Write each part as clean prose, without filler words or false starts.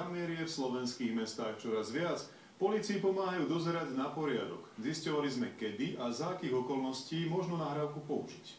Kamier je v slovenských mestách čoraz viac. Polícii pomáhajú dozerať na poriadok. Zisťovali sme, kedy a za akých okolností možno nahrávku použiť.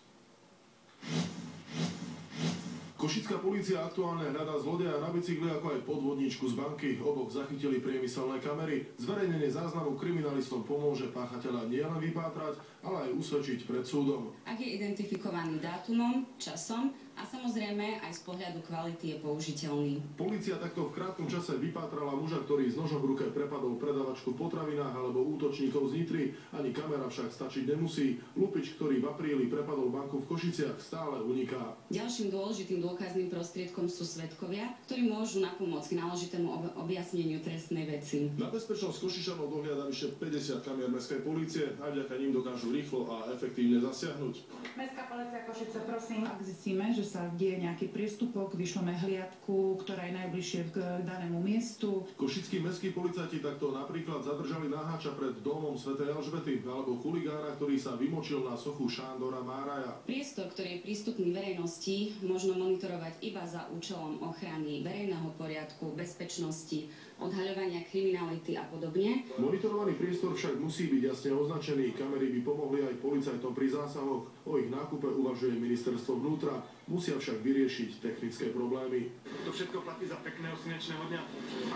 Košická polícia aktuálne hľadá zlodeja na bicykli, ako aj podvodníčku z banky. Obok zachytili priemyselné kamery. Zverejnenie záznamu kriminalistom pomôže páchateľa nielen vypátrať, ale aj usvedčiť pred súdom. Ak je identifikovaný dátumom, časom a samozrejme aj z pohľadu kvality je použiteľný. Polícia takto v krátkom čase vypátrala muža, ktorý s nožom v ruke prepadol predavačku v potravinách alebo útočníkov z Nitry. Ani kamera však stačiť nemusí. Lupič, ktorý v apríli prepadol banku v Košiciach, stále uniká. Ďalším dôležitým dôkazným prostriedkom sú svedkovia, ktorí môžu napomôcť k náležitému objasneniu trestnej veci. Na bezpečnosť Košičanov dohliada vyše 50 kamier mestskej polície a vďaka ním dokážu rýchlo a efektívne zasiahnuť. Mestská polícia Košice, prosím, ak zistíme, že sa deje nejaký priestupok, vyšleme hliadku, ktorá je najbližšie k danému miestu. Košickí mestskí policajti takto napríklad zadržali náhača pred domom svätej Alžbety alebo chuligána, ktorý sa vymočil na sochu Šándora Máraja. Priestor, ktorý je prístupný verejnosti, možno monitorovať iba za účelom ochrany verejného poriadku, bezpečnosti, odhaľovania kriminality a podobne. Monitorovaný priestor však musí byť jasne označený. Kamery by pomohli aj policajtom pri zásahoch. O ich nákupe uvažuje ministerstvo vnútra. Musia však vyriešiť technické problémy. To všetko platí za pekného slnečného dňa.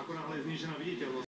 Ako náhle je znížená viditeľnosť.